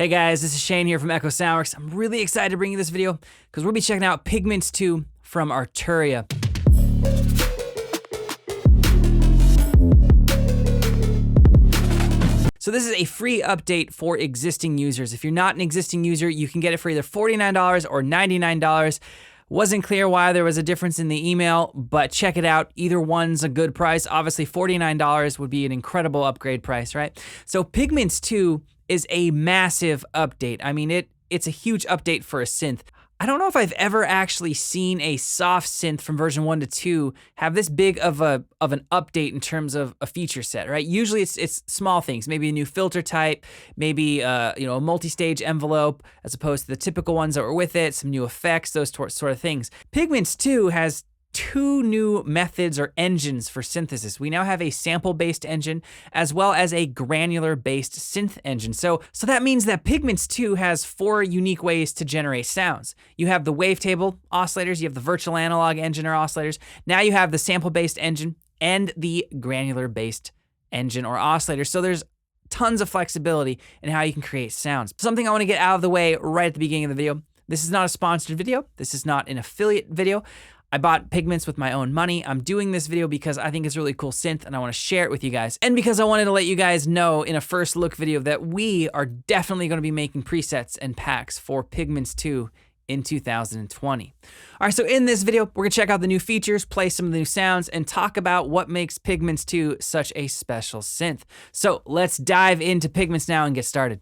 Hey guys, this is Shane here from Echo Soundworks. I'm really excited to bring you this video because we'll be checking out Pigments 2 from Arturia. So this is a free update for existing users. If you're not an existing user, you can get it for either $49 or $99. Wasn't clear why there was a difference in the email, but check it out. Either one's a good price. Obviously, $49 would be an incredible upgrade price, right? So Pigments 2 is a massive update. I mean, it's a huge update for a synth. I don't know if I've ever actually seen a soft synth from version 1 to 2 have this big of an update in terms of a feature set, right? Usually it's small things, maybe a new filter type, maybe a multi-stage envelope as opposed to the typical ones that were with it, some new effects, those sort of things. Pigments 2 has two new methods or engines for synthesis. We now have a sample-based engine as well as a granular-based synth engine. So that means that Pigments 2 has 4 unique ways to generate sounds. You have the wavetable oscillators, you have the virtual analog engine or oscillators. Now you have the sample-based engine and the granular-based engine or oscillator. So there's tons of flexibility in how you can create sounds. Something I want to get out of the way right at the beginning of the video. This is not a sponsored video. This is not an affiliate video. I bought Pigments with my own money. I'm doing this video because I think it's a really cool synth and I want to share it with you guys. And because I wanted to let you guys know in a first look video that we are definitely going to be making presets and packs for Pigments 2 in 2020. All right, so in this video, we're going to check out the new features, play some of the new sounds, and talk about what makes Pigments 2 such a special synth. So let's dive into Pigments now and get started.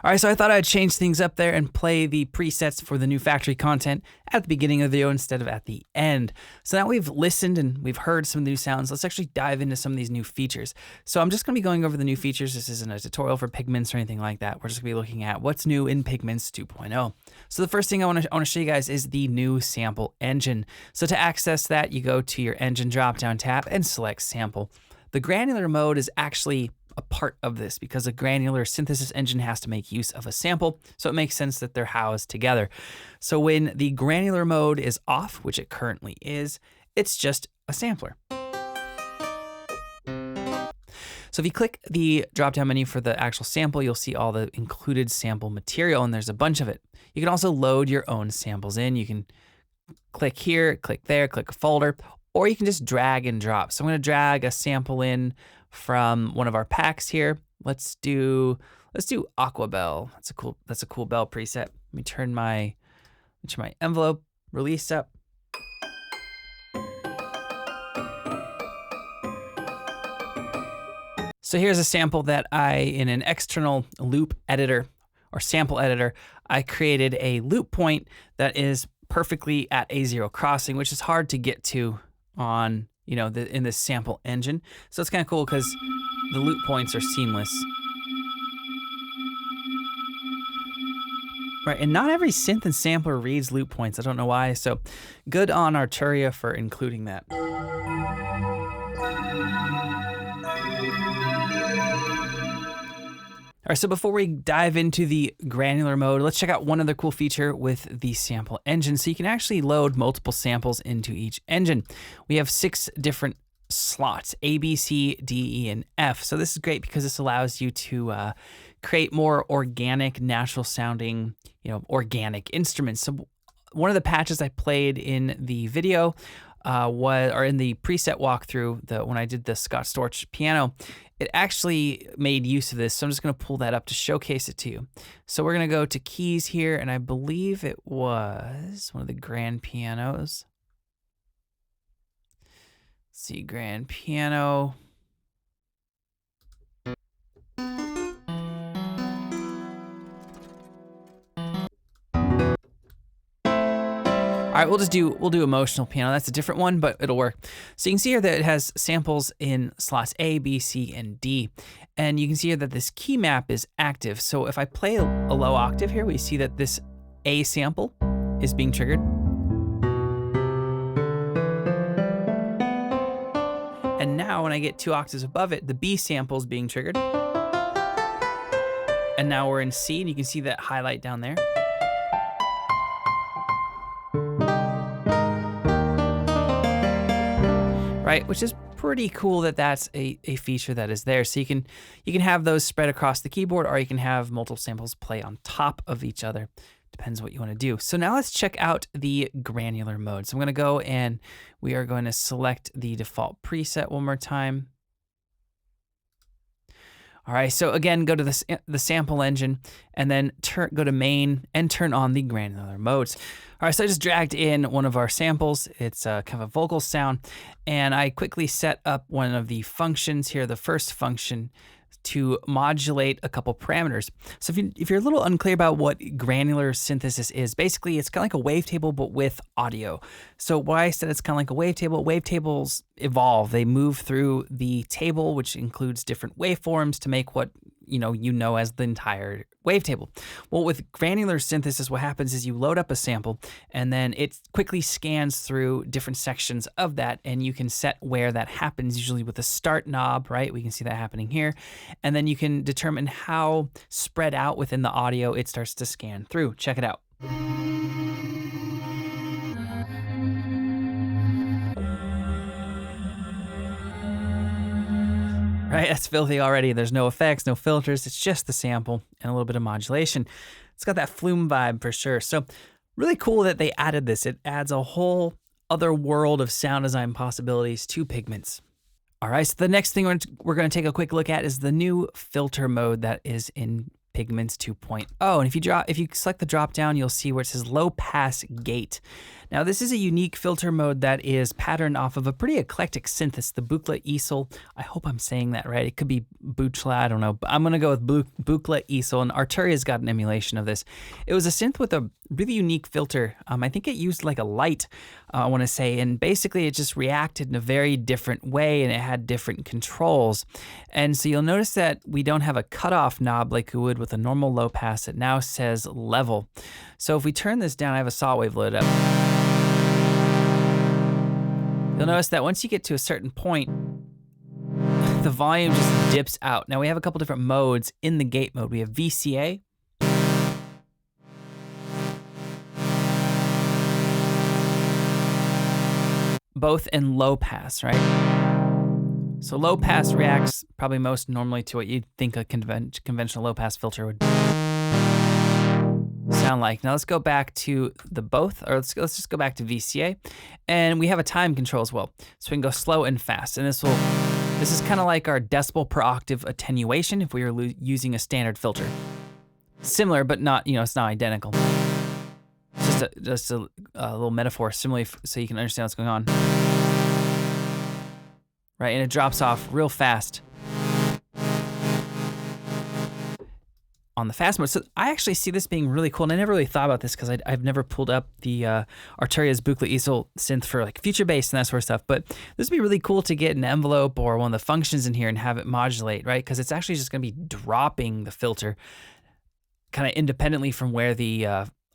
All right, so I thought I'd change things up there and play the presets for the new factory content at the beginning of the video instead of at the end. So now we've listened and we've heard some new sounds. Let's actually dive into some of these new features. So I'm just gonna be going over the new features. This isn't a tutorial for Pigments or anything like that. We're just gonna be looking at what's new in Pigments 2.0. So the first thing I wanna show you guys is the new sample engine. So to access that, you go to your engine drop-down tab and select sample. The granular mode is actually a part of this because a granular synthesis engine has to make use of a sample, so it makes sense that they're housed together. So when the granular mode is off, which it currently is, it's just a sampler. So if you click the drop-down menu for the actual sample, you'll see all the included sample material, and there's a bunch of it. You can also load your own samples in. You can click here, click there, click a folder, or you can just drag and drop. So I'm gonna drag a sample in from one of our packs here. Let's do Aqua Bell. That's a cool bell preset. Let me turn my envelope release up. So here's a sample that in an external loop editor or sample editor, I created a loop point that is perfectly at A0 crossing, which is hard to get to on in this sample engine. So it's kind of cool because the loop points are seamless. Right, and not every synth and sampler reads loop points. I don't know why, so good on Arturia for including that. All right, so before we dive into the granular mode, let's check out one other cool feature with the sample engine. So you can actually load multiple samples into each engine. We have 6 different slots, A, B, C, D, E, and F. So this is great because this allows you to create more organic, natural sounding, organic instruments. So one of the patches I played in the video or in the preset walkthrough, when I did the Scott Storch piano, it actually made use of this. So I'm just gonna pull that up to showcase it to you. So we're gonna go to keys here, and I believe it was one of the grand pianos. Let's see, grand piano. All right, we'll do emotional piano. That's a different one, but it'll work. So you can see here that it has samples in slots A, B, C, and D. And you can see here that this key map is active. So if I play a low octave here, we see that this A sample is being triggered. And now when I get 2 octaves above it, the B sample is being triggered. And now we're in C, and you can see that highlight down there. Right, which is pretty cool that that's a feature that is there. So you can have those spread across the keyboard, or you can have multiple samples play on top of each other. Depends what you want to do. So now let's check out the granular mode. So I'm going to go and we are going to select the default preset one more time. All right, so again, go to the sample engine and then go to main and turn on the granular modes. All right, so I just dragged in one of our samples. It's kind of a vocal sound, and I quickly set up one of the functions here, the first function, to modulate a couple parameters. So if you're a little unclear about what granular synthesis is, basically it's kind of like a wavetable but with audio. So why I said it's kind of like a wavetables evolve. They move through the table, which includes different waveforms to make what you know as the entire wavetable. Well, with granular synthesis, what happens is you load up a sample and then it quickly scans through different sections of that, and you can set where that happens, usually with a start knob, right? We can see that happening here. And then you can determine how spread out within the audio it starts to scan through. Check it out. Right, that's filthy already. There's no effects, no filters. It's just the sample and a little bit of modulation. It's got that flume vibe for sure. So really cool that they added this. It adds a whole other world of sound design possibilities to Pigments. All right, so the next thing we're going to take a quick look at is the new filter mode that is in Pigments 2.0. And if you select the drop down, you'll see where it says low pass gate. Now, this is a unique filter mode that is patterned off of a pretty eclectic synthesis, the Buchla Easel. I hope I'm saying that right. It could be Buchla, I don't know. But I'm going to go with Buchla Easel, and Arturia's got an emulation of this. It was a synth with a really unique filter. I think it used like a light, I want to say, and basically it just reacted in a very different way, and it had different controls. And so you'll notice that we don't have a cutoff knob like we would with a normal low pass. It now says level. So if we turn this down, I have a saw wave loaded up. You'll notice that once you get to a certain point, the volume just dips out. Now we have a couple different modes in the gate mode. We have VCA, both in low pass, right? So low pass reacts probably most normally to what you'd think a conventional low pass filter would sound like. Now let's go back to the both, or let's just go back to VCA, and we have a time control as well. So we can go slow and fast, and this is kind of like our decibel per octave attenuation if we were using a standard filter. Similar, but not, it's not identical. Just a little metaphor, simile, so you can understand what's going on. Right, and it drops off real fast on the fast mode. So I actually see this being really cool, and I never really thought about this because I've never pulled up the Arturia's Buchla Easel synth for like future bass and that sort of stuff, but this would be really cool to get an envelope or one of the functions in here and have it modulate, right? Because it's actually just going to be dropping the filter kind of independently from where the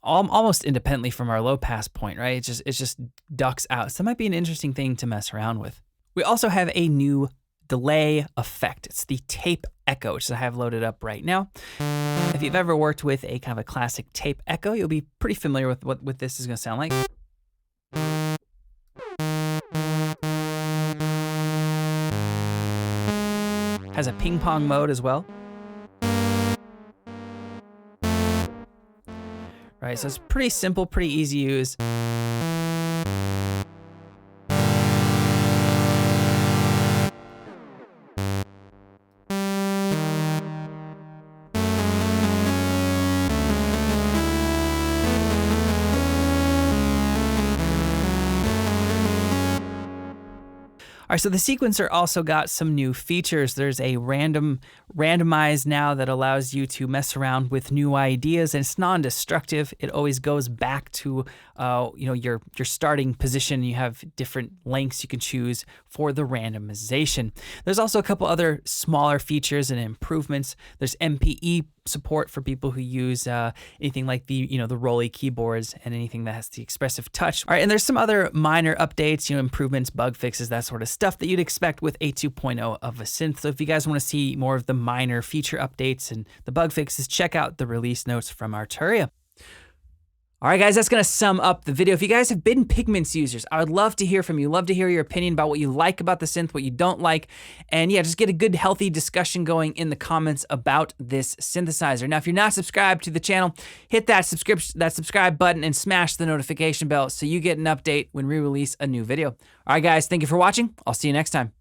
almost independently from our low pass point, right? It just ducks out. So that might be an interesting thing to mess around with. We also have a new delay effect. It's the tape echo, which I have loaded up right now. If you've ever worked with a kind of a classic tape echo, you'll be pretty familiar with what this is going to sound like. Has a ping pong mode as well. Right, so it's pretty simple, pretty easy to use. All right, so the sequencer also got some new features. There's a randomize now that allows you to mess around with new ideas, and it's non-destructive. It always goes back to your starting position. You have different lengths you can choose for the randomization. There's also a couple other smaller features and improvements. There's MPE support for people who use anything like the Rolly keyboards and anything that has the expressive touch. All right, and there's some other minor updates, improvements, bug fixes, that sort of stuff that you'd expect with a 2.0 of a synth. So if you guys want to see more of the minor feature updates and the bug fixes, check out the release notes from Arturia. All right, guys, that's going to sum up the video. If you guys have been Pigments users, I would love to hear from you. Love to hear your opinion about what you like about the synth, what you don't like. And yeah, just get a good, healthy discussion going in the comments about this synthesizer. Now, if you're not subscribed to the channel, hit that subscribe button and smash the notification bell so you get an update when we release a new video. All right, guys, thank you for watching. I'll see you next time.